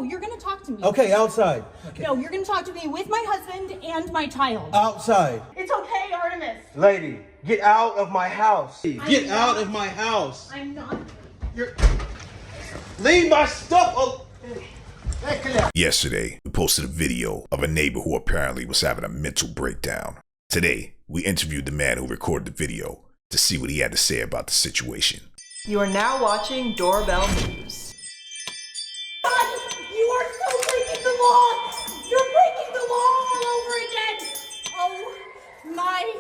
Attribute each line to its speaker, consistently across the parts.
Speaker 1: No, you're gonna talk to me.
Speaker 2: Okay, outside. Okay.
Speaker 1: No, you're gonna talk to me with my husband and my child.
Speaker 2: Outside.
Speaker 1: It's okay, Artemis.
Speaker 2: Lady, get out of my house. Get out of my house.
Speaker 1: I'm not.
Speaker 2: Leave my stuff alone.
Speaker 3: Yesterday, we posted a video of a neighbor who apparently was having a mental breakdown. Today, we interviewed the man who recorded the video to see what he had to say about the situation.
Speaker 4: You are now watching Doorbell News.
Speaker 1: God, you are so breaking the law! You're breaking the law all over again! Oh my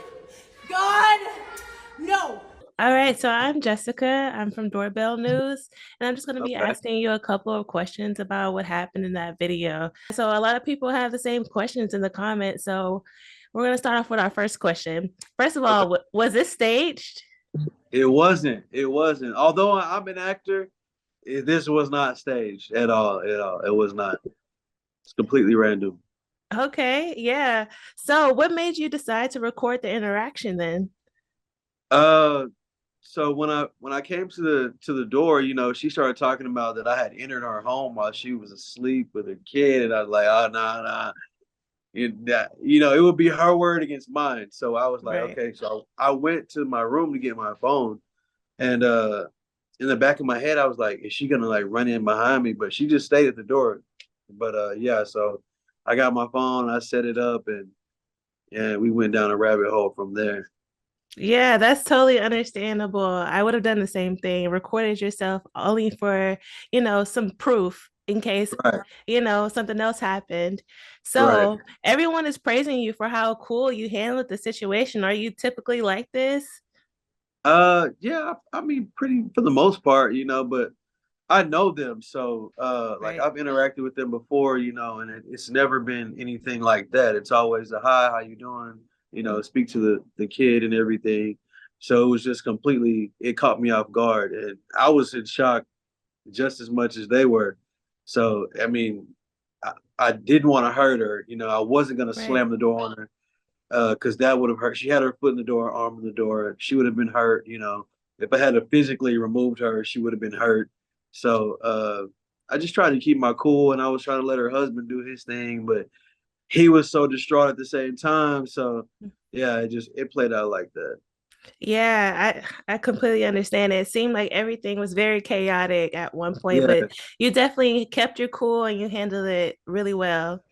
Speaker 1: God! No!
Speaker 5: All right, so I'm Jessica. I'm from Doorbell News, and I'm just going to be asking you a couple of questions about what happened in that video. So a lot of people have the same questions in the comments, so we're going to start off with our first question. First of all, was this staged?
Speaker 6: It wasn't. It wasn't. Although I'm an actor, this was not staged at all. At all. It was not. It's completely random.
Speaker 5: Okay, yeah. So what made you decide to record the interaction then?
Speaker 6: So when I came to the door, you know, she started talking about that I had entered her home while she was asleep with a kid, and I was like, oh nah. You know, it would be her word against mine. So I was like,
Speaker 5: Right.
Speaker 6: okay. So I went to my room to get my phone, and in the back of my head, I was like, is she gonna like run in behind me? But she just stayed at the door. But yeah, so I got my phone, I set it up, and we went down a rabbit hole from there.
Speaker 5: Yeah, that's totally understandable. I would have done the same thing, recorded yourself only for, some proof in case,
Speaker 6: Right.
Speaker 5: something else happened.
Speaker 6: Right.
Speaker 5: So everyone is praising you for how cool you handled the situation. Are you typically like this?
Speaker 6: Yeah, I mean, pretty for the most part, you know, but I know them, so like
Speaker 5: Right.
Speaker 6: I've interacted with them before, you know, and it's never been anything like that. It's always a hi, how you doing? You know, speak to the kid and everything. So it was just completely, it caught me off guard, and I was in shock just as much as they were. So I mean, I didn't want to hurt her. You know, I wasn't gonna
Speaker 5: Right.
Speaker 6: slam the door on her because that would have hurt. She had her foot in the door, arm in the door. She would have been hurt. You know, if I had to physically removed her, she would have bit been hurt. So I just tried to keep my cool, and I was trying to let her husband do his thing, but he was so distraught at the same time. So yeah, it played out like that.
Speaker 5: Yeah, I completely understand it. It seemed like everything was very chaotic at one point,
Speaker 6: Yeah,
Speaker 5: but you definitely kept your cool and you handled it really well.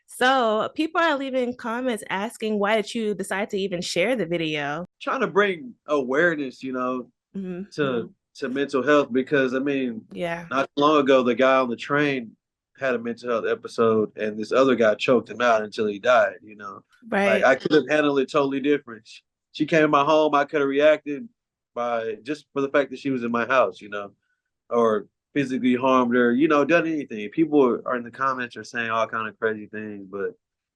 Speaker 5: So people are leaving comments asking why did you decide to even share the video?
Speaker 6: trying to bring awareness, you know,
Speaker 5: Hmm.
Speaker 6: to mental health because I mean,
Speaker 5: Yeah,
Speaker 6: not too long ago, the guy on the train had a mental health episode, and this other guy choked him out until he died. You know, like
Speaker 5: right.
Speaker 6: I could have handled it totally different. She came in my home, I could have reacted by just for the fact that she was in my house, you know, or physically harmed her, you know, done anything. People are in the comments are saying all kind of crazy things, but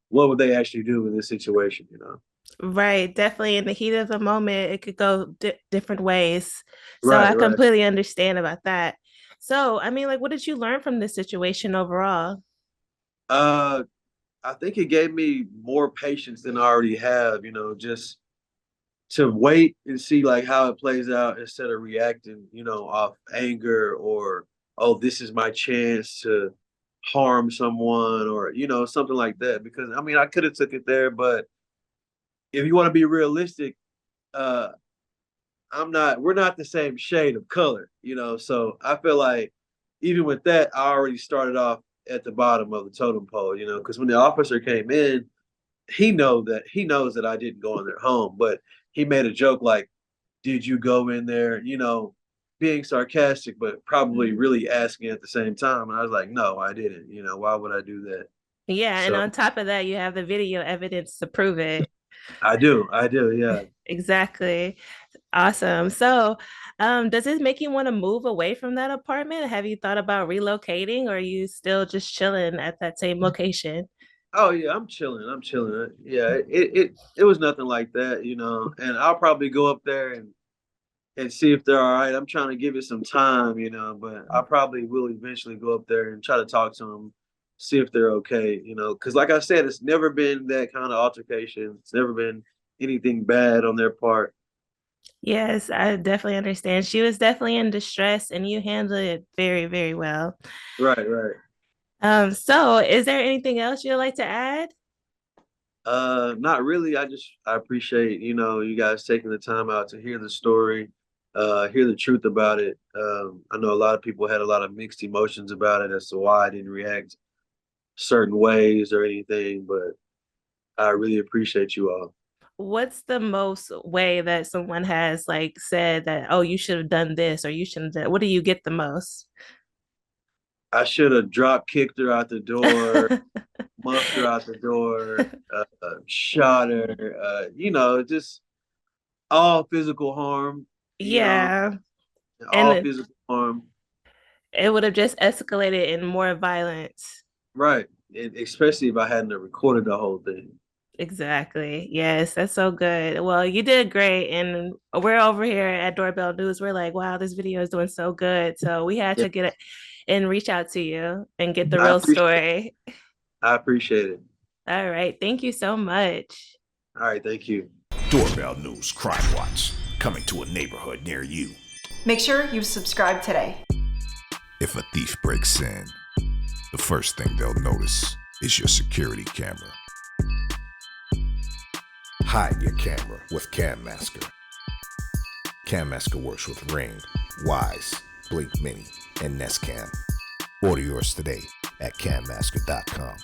Speaker 6: what would they actually do in this situation, you know?
Speaker 5: Right. Definitely in the heat of the moment, it could go different ways. So I
Speaker 6: Right, right.
Speaker 5: completely understand about that. So, I mean, like, what did you learn from this situation overall?
Speaker 6: Uh, I think it gave me more patience than I already have, you know, just to wait and see like how it plays out instead of reacting, you know, off anger or oh, this is my chance to harm someone or you know something like that. Because I mean, I could have took it there, but if you want to be realistic, uh, I'm not. We're not the same shade of color, you know. So I feel like even with that, I already started off at the bottom of the totem pole, you know, because when the officer came in, he knows that I didn't go in their home, but he made a joke like, "Did you go in there?" You know, being sarcastic, but probably
Speaker 5: Mhm.
Speaker 6: really asking at the same time. And I was like, "No, I didn't. You know, why would I do that?"
Speaker 5: Yeah, and
Speaker 6: So
Speaker 5: on top of that, you have the video evidence to prove it.
Speaker 6: I do, yeah.
Speaker 5: Exactly. Awesome. So, does this make you want to move away from that apartment? Have you thought about relocating, or are you still just chilling at that same location?
Speaker 6: Oh yeah, I'm chilling. I'm chilling. Yeah, it was nothing like that, you know. And I'll probably go up there and see if they're all right. I'm trying to give it some time, you know, but I probably will eventually go up there and try to talk to them, see if they're okay, you know, because like I said, it's never been that kind of altercation. It's never been anything bad on their part.
Speaker 5: Yes, I definitely understand. She was definitely in distress, and you handled it very, very well.
Speaker 6: Right, right.
Speaker 5: So is there anything else you'd like to add?
Speaker 6: Not really. I appreciate, you guys taking the time out to hear the story, hear the truth about it. I know a lot of people had a lot of mixed emotions about it as to why I didn't react certain ways or anything, but I really appreciate you all.
Speaker 5: What's the most way that someone has like said that, oh, you should have done this or you shouldn't have done, what do you get the most?
Speaker 6: I should have drop kicked her out the door, muffed her out the door, shot her, just all physical harm,
Speaker 5: Yeah.
Speaker 6: all
Speaker 5: And
Speaker 6: physical harm.
Speaker 5: it would have just escalated in more violence.
Speaker 6: Right. Especially if I hadn't recorded the whole thing.
Speaker 5: Exactly. Yes, that's so good. Well, you did great. And we're over here at Doorbell News. We're like, wow, this video is doing so good. So we had
Speaker 6: Yeah,
Speaker 5: to get it and reach out to you and get the
Speaker 6: I
Speaker 5: real
Speaker 6: appreciate
Speaker 5: story.
Speaker 6: I appreciate it.
Speaker 5: All right. Thank you so much.
Speaker 6: All right, thank you.
Speaker 3: Doorbell News Crime Watch, coming to a neighborhood near you.
Speaker 4: Make sure you subscribe today.
Speaker 3: If a thief breaks in, the first thing they'll notice is your security camera. Hide your camera with Cam Masker. Cam Masker works with Ring, Wise, Blink Mini, and Nest Cam. Order yours today at cammasker.com.